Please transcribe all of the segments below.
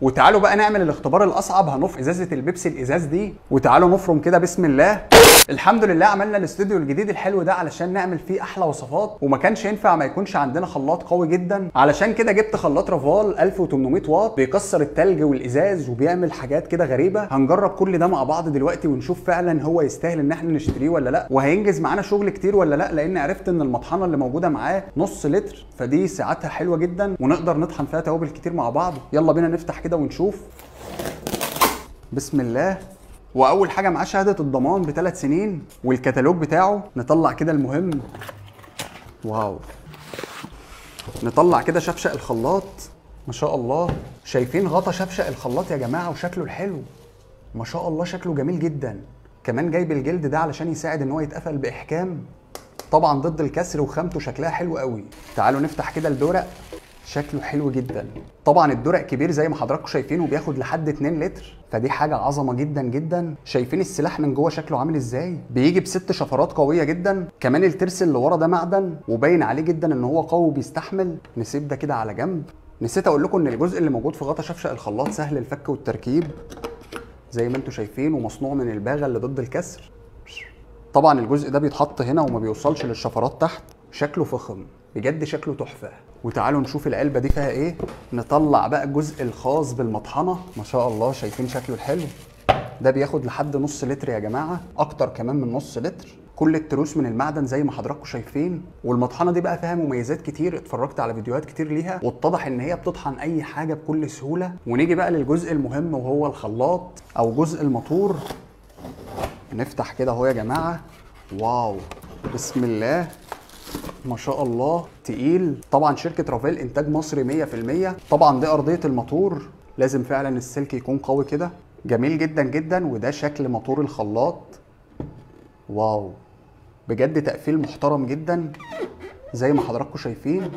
وتعالوا بقى نعمل الاختبار الاصعب، هنفرم ازازه البيبسي الازاز دي، وتعالوا نفرم كده بسم الله. الحمد لله عملنا الاستوديو الجديد الحلو ده علشان نعمل فيه احلى وصفات، وما كانش ينفع ما يكونش عندنا خلاط قوي جدا، علشان كده جبت خلاط رافال 1800 واط بيكسر التلج والازاز وبيعمل حاجات كده غريبه. هنجرب كل ده مع بعض دلوقتي ونشوف فعلا هو يستاهل ان احنا نشتريه ولا لا، وهينجز معانا شغل كتير ولا لا، لان عرفت ان المطحنه اللي موجوده معاه نص لتر، فدي ساعتها حلوه جدا ونقدر نطحن فيها توابل كتير مع بعض. يلا بينا نفتح كده ونشوف. بسم الله. واول حاجه معاه شهاده الضمان ب3 سنين والكتالوج بتاعه. نطلع كده المهم. واو. نطلع كده شفشق الخلاط. ما شاء الله، شايفين غطا شفشق الخلاط يا جماعه وشكله الحلو؟ ما شاء الله شكله جميل جدا. كمان جايب الجلد ده علشان يساعد ان هو يتقفل باحكام، طبعا ضد الكسر، وخامته شكلها حلو قوي. تعالوا نفتح كده الدورق، شكله حلو جدا. طبعا الدورق كبير زي ما حضراتكم شايفين وبياخد لحد 2 لتر، فدي حاجه عظمه جدا جدا. شايفين السلاح من جوه شكله عامل ازاي؟ بيجي ب6 شفرات قويه جدا. كمان الترس اللي ورا ده معدن وباين عليه جدا ان هو قوي وبيستحمل. نسيب ده كده على جنب. نسيت اقول لكم ان الجزء اللي موجود في غطا شفشق الخلاط سهل الفك والتركيب زي ما انتم شايفين، ومصنوع من الباغه اللي ضد الكسر. طبعا الجزء ده بيتحط هنا وما بيوصلش للشفرات تحت. شكله فخم بجد، شكله تحفه. وتعالوا نشوف العلبه دي فيها ايه. نطلع بقى الجزء الخاص بالمطحنه. ما شاء الله شايفين شكله الحلو ده، بياخد لحد نص لتر يا جماعه، اكتر كمان من نص لتر. كل التروس من المعدن زي ما حضراتكم شايفين. والمطحنه دي بقى فيها مميزات كتير، اتفرجت على فيديوهات كتير ليها واتضح ان هي بتطحن اي حاجه بكل سهوله. ونيجي بقى للجزء المهم وهو الخلاط او جزء الموتور. نفتح كده اهو يا جماعه. واو، بسم الله ما شاء الله، تقيل. طبعا شركه رافال انتاج مصري 100%. طبعا دي ارضيه الموتور، لازم فعلا السلك يكون قوي كده. جميل جدا جدا. وده شكل موتور الخلاط. واو، بجد تقفيل محترم جدا زي ما حضراتكم شايفين،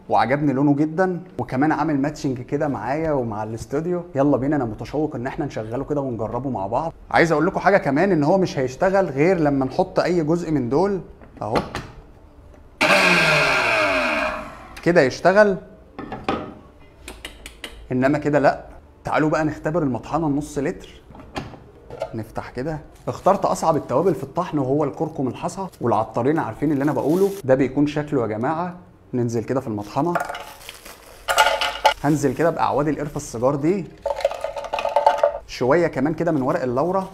وعجبني لونه جدا. وكمان عامل ماتشنج كده معايا ومع الاستوديو. يلا بينا، انا متشوق ان احنا نشغله كده ونجربه مع بعض. عايز اقول لكم حاجه كمان، ان هو مش هيشتغل غير لما نحط اي جزء من دول اهو كده يشتغل، انما كده لا. تعالوا بقى نختبر المطحنه النص لتر. نفتح كده. اخترت اصعب التوابل في الطحن وهو الكركم الحصى، والعطارين عارفين اللي انا بقوله ده بيكون شكله يا جماعه. ننزل كده في المطحنه. هنزل كده باعواد القرفه السيجار دي، شويه كمان كده من ورق اللورة،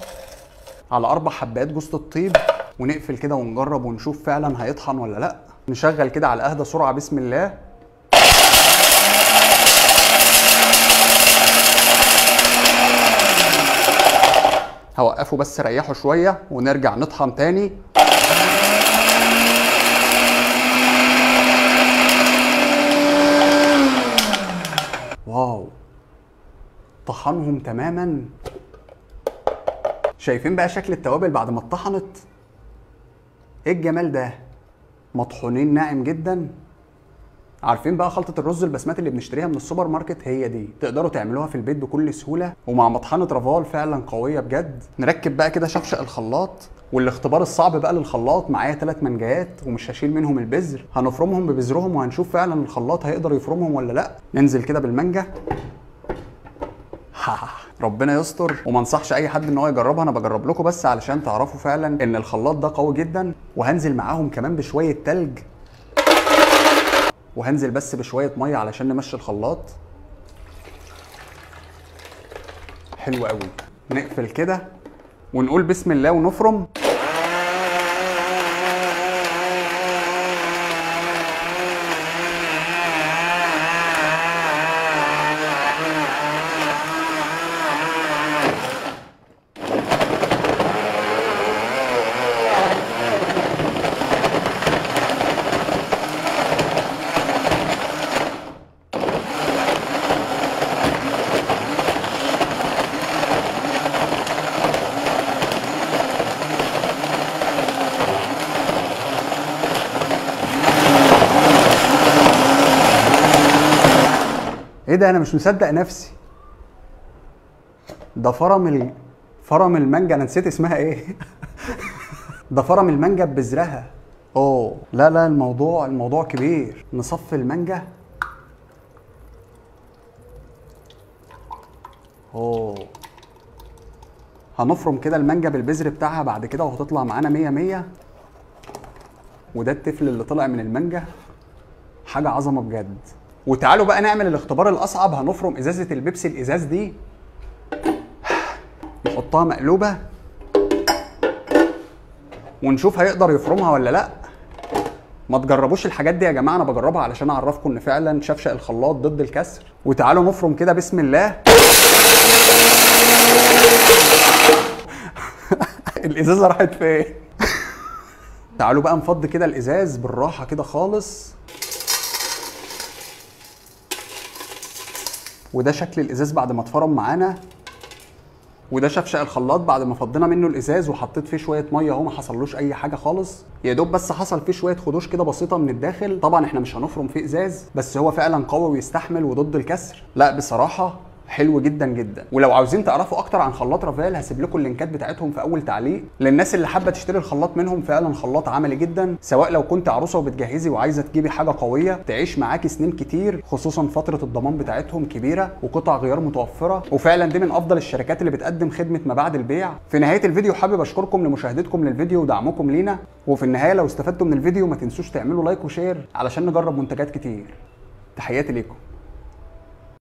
على 4 حبات جوز الطيب، ونقفل كده ونجرب ونشوف فعلا هيطحن ولا لا. نشغل كده على اهدى سرعه. بسم الله. هوقفه بس ريحه شويه ونرجع نطحن تاني. واو، طحنهم تماما. شايفين بقى شكل التوابل بعد ما اتطحنت؟ ايه الجمال ده، مطحونين ناعم جدا. عارفين بقى خلطة الرز البسمتي اللي بنشتريها من السوبر ماركت؟ هي دي، تقدروا تعملوها في البيت بكل سهولة، ومع مطحنة رافال فعلا قوية بجد. نركب بقى كده شفشق الخلاط، والاختبار الصعب بقى للخلاط. معايا 3 منجات ومش هشيل منهم البذر، هنفرمهم ببذرهم وهنشوف فعلا الخلاط هيقدر يفرمهم ولا لا. ننزل كده بالمانجا. ربنا يستر. وما انصحش اي حد ان هو يجربها، انا بجرب لكم بس علشان تعرفوا فعلا ان الخلاط ده قوي جدا. وهنزل معاهم كمان بشويه تلج، وهنزل بس بشويه ميه علشان نمشي الخلاط. حلو قوي. نقفل كده ونقول بسم الله ونفرم. ايه ده، انا مش مصدق نفسي. ده فرم المانجا. انا نسيت اسمها ايه. ده فرم المانجا ببذرها. اوه لا لا، الموضوع كبير. نصفي المانجا. اوه. هنفرم كده المانجا بالبذر بتاعها بعد كده وهتطلع معانا 100 100. وده التفل اللي طلع من المانجا، حاجه عظمه بجد. وتعالوا بقى نعمل الاختبار الاصعب. هنفرم ازازه البيبسي، الازاز دي نحطها مقلوبه ونشوف هيقدر يفرمها ولا لا. ما تجربوش الحاجات دي يا جماعه، انا بجربها علشان اعرفكم ان فعلا شفشق الخلاط ضد الكسر. وتعالوا نفرم كده بسم الله. الازازه راحت فين؟ تعالوا بقى نفضي كده الازاز بالراحه كده خالص. وده شكل الازاز بعد ما اتفرم معانا، وده شفشق الخلاط بعد ما فضينا منه الازاز وحطيت فيه شويه ميه اهو، ما حصلوش اي حاجه خالص، يا دوب بس حصل فيه شويه خدوش كده بسيطه من الداخل. طبعا احنا مش هنفرم فيه ازاز، بس هو فعلا قوي ويستحمل وضد الكسر. لا بصراحه حلو جدا جدا. ولو عاوزين تعرفوا اكتر عن خلاط رافال هسيب لكم اللينكات بتاعتهم في اول تعليق للناس اللي حابه تشتري الخلاط منهم. فعلا خلاط عملي جدا، سواء لو كنت عروسه وبتجهزي وعايزه تجيبي حاجه قويه تعيش معاكي سنين كتير، خصوصا فتره الضمان بتاعتهم كبيره وقطع غيار متوفره. وفعلا دي من افضل الشركات اللي بتقدم خدمه ما بعد البيع. في نهايه الفيديو حابب اشكركم لمشاهدتكم للفيديو ودعمكم لينا. وفي النهايه لو استفدتوا من الفيديو ما تنسوش تعملوا لايك وشير علشان نجرب منتجات كتير. تحياتي ليكم.